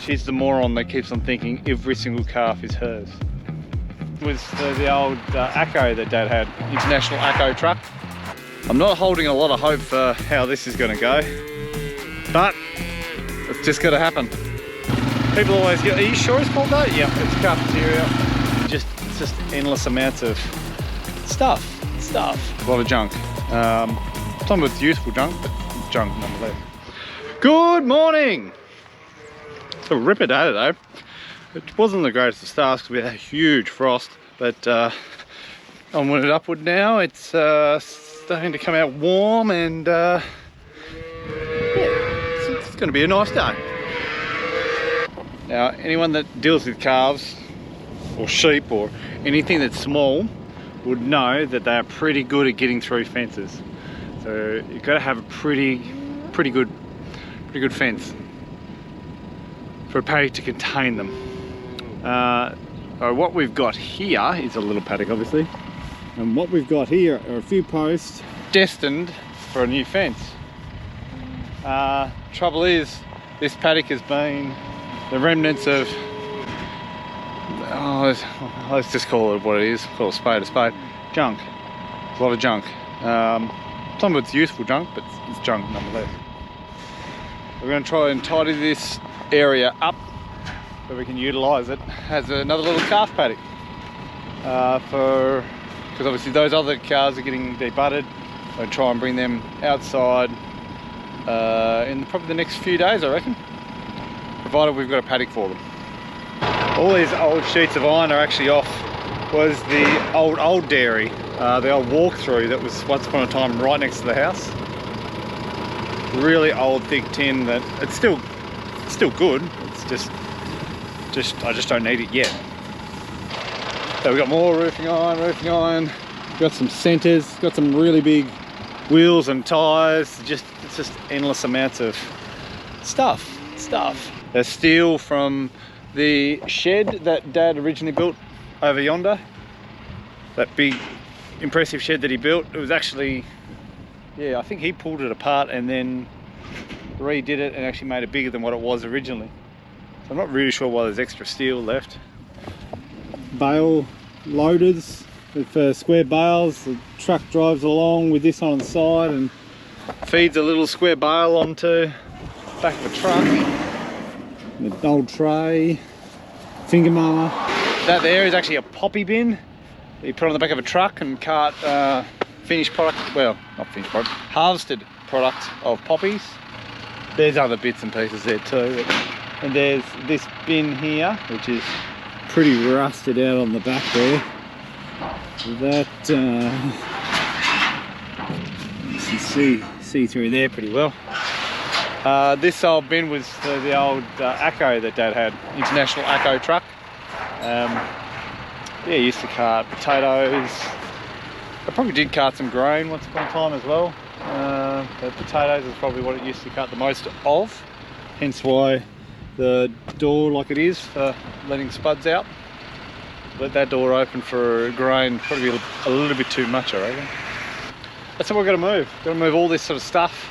she's the moron that keeps on thinking every single calf is hers. It was the old Acco that Dad had, international Acco truck. I'm not holding a lot of hope for how this is going to go, but it's just got to happen. People always go, are you sure it's called that? Yeah, it's cafeteria. It's just endless amounts of stuff. A lot of junk. Some of it's useful junk, but junk nonetheless. Good morning! It's a ripper day today. It wasn't the greatest of starts because we had a huge frost, but onward upward now. It's starting to come out warm, and yeah, it's going to be a nice day. Now, anyone that deals with calves or sheep or anything that's small would know that they are pretty good at getting through fences. So you've got to have a pretty good fence for a paddock to contain them. What we've got here is a little paddock, obviously, and what we've got here are a few posts destined for a new fence. Trouble is, this paddock has been the remnants of, let's just call it what it is, call a spade, junk. There's a lot of junk. Some of it's useful junk, but it's junk nonetheless. We're going to try and tidy this area up so we can utilise it as another little calf paddock. Because obviously those other cows are getting debutted. I'll try and bring them outside in probably the next few days, I reckon, provided we've got a paddock for them. All these old sheets of iron are actually off. Was the old dairy, the old walk-through that was once upon a time right next to the house. Really old, thick tin that it's still good. It's just I just don't need it yet. So we've got more roofing iron. Got some centers, got some really big wheels and tires. It's just endless amounts of stuff. There's steel from the shed that Dad originally built over yonder. That big impressive shed that he built. It was actually, yeah, I think he pulled it apart and then redid it and actually made it bigger than what it was originally. So I'm not really sure why there's extra steel left. Bale loaders with square bales. The truck drives along with this on the side and feeds a little square bale onto the back of a truck. The old tray, finger mower. That there is actually a poppy bin that you put on the back of a truck and cart finished product, well, not finished product, harvested product of poppies. There's other bits and pieces there too. And there's this bin here, which is pretty rusted out on the back there. That you can see through there pretty well. This old bin was the old Acco that Dad had, international Acco truck. Yeah, he used to cart potatoes. I probably did cart some grain once upon a time as well. But potatoes is probably what it used to cart the most of. Hence why the door like it is for letting spuds out. Let that door open for grain, probably a little bit too much, I reckon. That's what we're going to move. Got to move all this sort of stuff,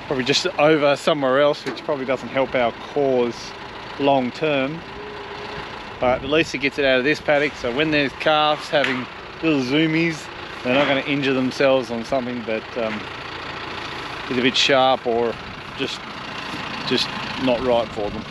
probably just over somewhere else, which probably doesn't help our cause long term. But at least it gets it out of this paddock, so when there's calves having little zoomies, they're not going to injure themselves on something that is a bit sharp or just not right for them.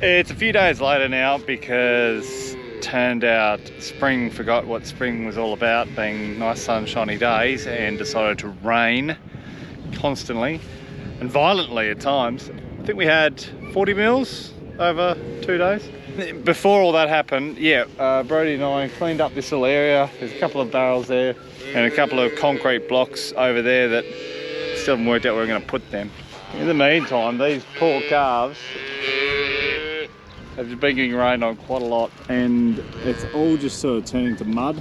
It's a few days later now because turned out spring forgot what spring was all about, being nice sunshiny days, and decided to rain constantly and violently at times. I think we had 40 mils over 2 days. Before all that happened, yeah, Brody and I cleaned up this little area. There's a couple of barrels there and a couple of concrete blocks over there that still haven't worked out where we're going to put them. In the meantime, these poor calves have been getting rained on quite a lot, and it's all just sort of turning to mud.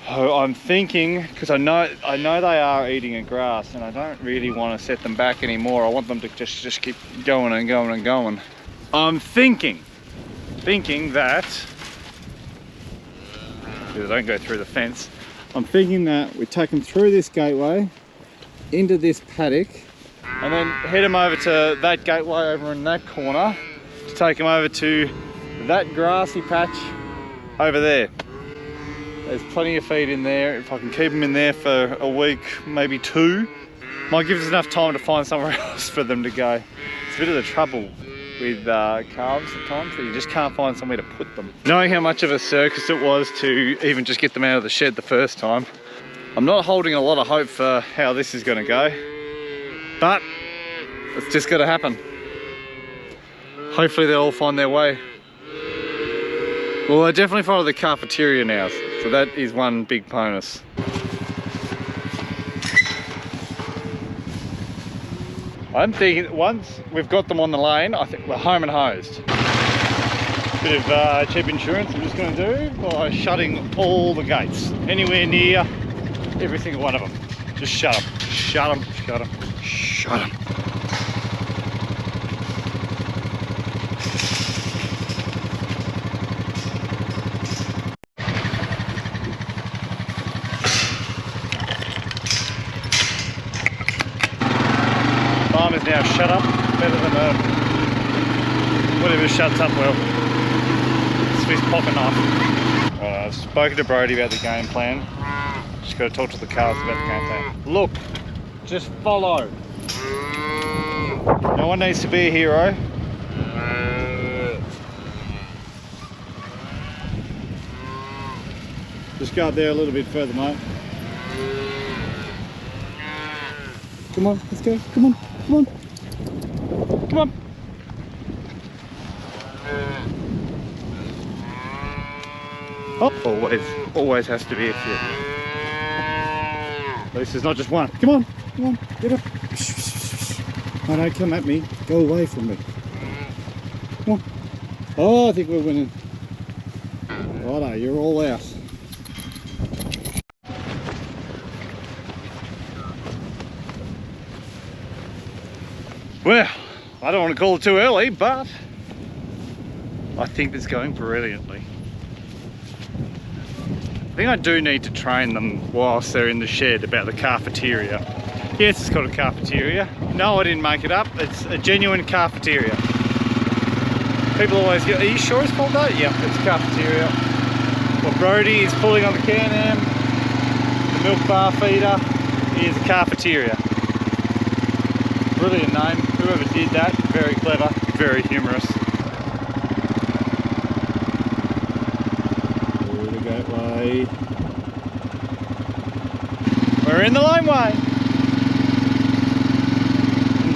Oh, I'm thinking, because I know they are eating at grass, and I don't really want to set them back anymore. I want them to just keep going and going and going. I'm thinking that, because I don't go through the fence, I'm thinking that we take them through this gateway into this paddock, and then head them over to that gateway over in that corner to take them over to that grassy patch over there. There's plenty of feed in there. If I can keep them in there for a week, maybe 2, might give us enough time to find somewhere else for them to go. It's a bit of the trouble with calves at times, that you just can't find somewhere to put them. Knowing how much of a circus it was to even just get them out of the shed the first time, I'm not holding a lot of hope for how this is going to go, but it's just got to happen. Hopefully they'll all find their way. Well, I definitely follow the cafeteria now, so that is one big bonus. I'm thinking once we've got them on the lane, I think we're home and hosed. Bit of cheap insurance I'm just going to do by shutting all the gates, anywhere near every single one of them. Just shut them, shut them, shut them, shut them. Farm is now shut up, better than whatever shuts up well. Swiss pocket knife. I've spoken to Brody about the game plan. Just got to talk to the calves about the game plan. Look, just follow. No one needs to be a hero. Just go up there a little bit further, mate. Come on, let's go. Come on, come on. Come on. Oh, always has to be a few. At least there's not just one. Come on, get up. Oh, don't come at me. Go away from me. Come on. Oh, I think we're winning. Righto, you're all out. Well, I don't want to call it too early, but I think it's going brilliantly. I think I do need to train them whilst they're in the shed about the cafeteria. Yes, it's called a cafeteria. No, I didn't make it up. It's a genuine cafeteria. People always go, are you sure it's called that? Yep, it's a cafeteria. Well, Brody is pulling on the Can-Am. The milk bar feeder is a cafeteria. Brilliant name. Whoever did that, very clever, very humorous. Through the gateway. We're in the laneway.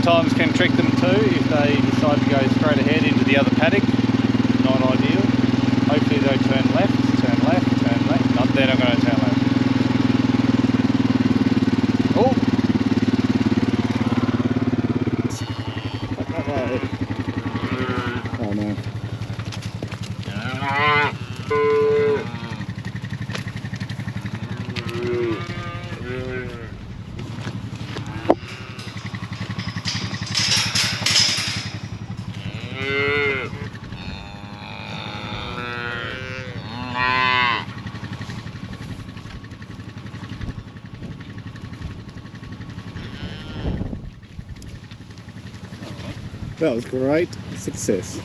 Sometimes can trick them too if they decide to go straight ahead into the other paddock. Not ideal. Hopefully they turn left, turn left, turn left. Not they're not going to turn left. Oh! Oh no. That was great success.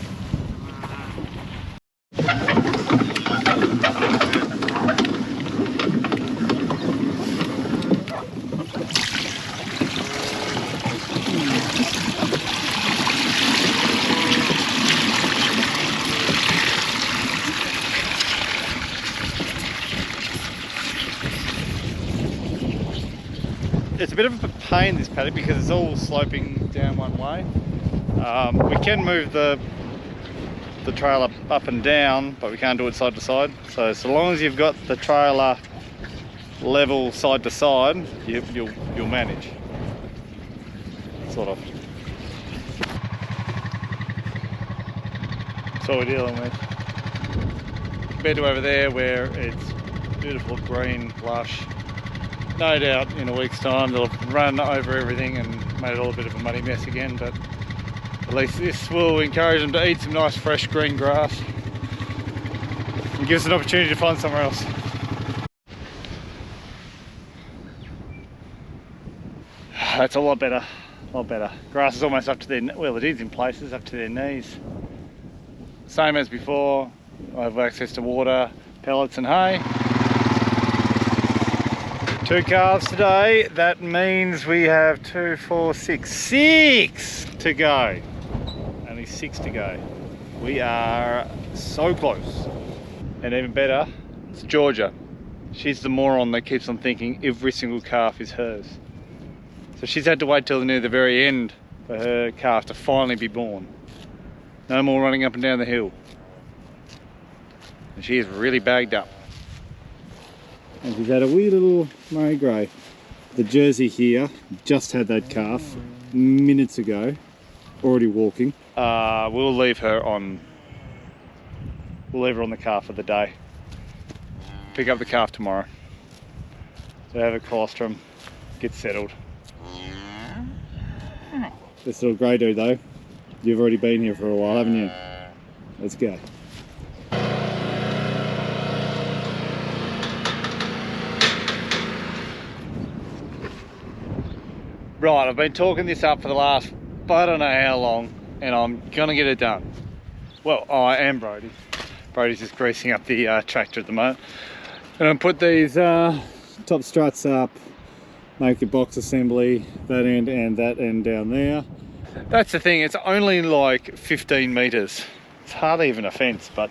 it's a bit of a pain, this paddock, because it's all sloping down one way. We can move the trailer up and down, but we can't do it side to side. So long as you've got the trailer level side to side, you'll manage, sort of. That's what we're dealing with. Compared to over there where it's beautiful green, lush. No doubt in a week's time they'll run over everything and made it all a bit of a muddy mess again, but at least this will encourage them to eat some nice fresh green grass and give us an opportunity to find somewhere else. That's a lot better, Grass is almost up to their, well, it is in places, up to their knees. Same as before, I have access to water, pellets and hay. 2 calves today, that means we have 2, 4, 6 to go. Only 6 to go. We are so close. And even better, it's Georgia. She's the moron that keeps on thinking every single calf is hers. So she's had to wait till near the very end for her calf to finally be born. No more running up and down the hill. And she is really bagged up. And she's had a wee little Murray Grey. The Jersey here just had that calf minutes ago, already walking. We'll leave her on the calf for the day. Pick up the calf tomorrow. So have a colostrum, get settled. This little grey dude though, you've already been here for a while, haven't you? Let's go. Right, I've been talking this up for the last, I don't know how long, and I'm gonna get it done. Well, I am Brody. Brody's just greasing up the tractor at the moment. And I'll put these top struts up, make a box assembly, that end and that end down there. That's the thing, it's only like 15 meters. It's hardly even a fence, but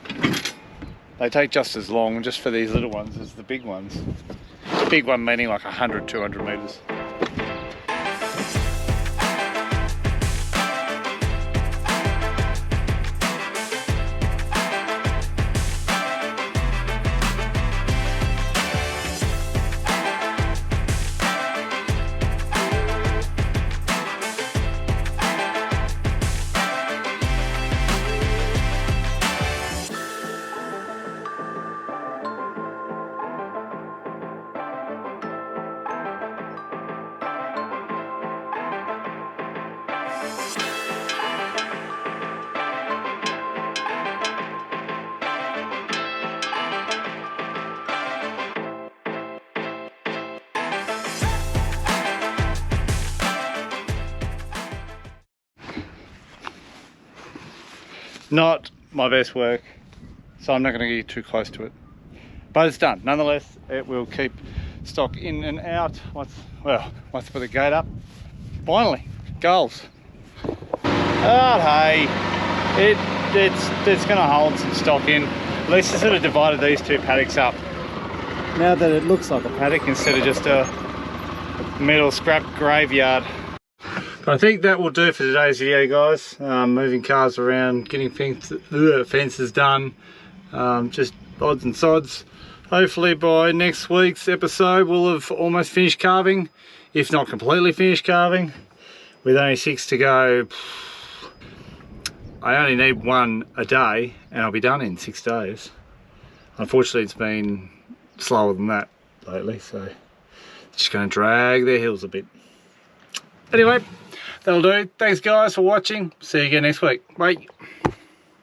they take just as long just for these little ones as the big ones. The big one meaning like 100, 200 meters. Not my best work, so I'm not going to get too close to it. But it's done. Nonetheless, it will keep stock in and out once I put the gate up. Finally, goals. Oh, hey, it's going to hold some stock in. At least I sort of divided these 2 paddocks up. Now that it looks like a paddock instead of just a metal scrap graveyard. But I think that will do for today's video, guys. Moving cars around, getting fences done, just odds and sods. Hopefully by next week's episode we'll have almost finished calving, if not completely finished calving. With only 6 to go, I only need 1 a day and I'll be done in 6 days. Unfortunately it's been slower than that lately, so it's just going to drag their heels a bit. Anyway, that'll do. Thanks guys for watching. See you again next week. Bye.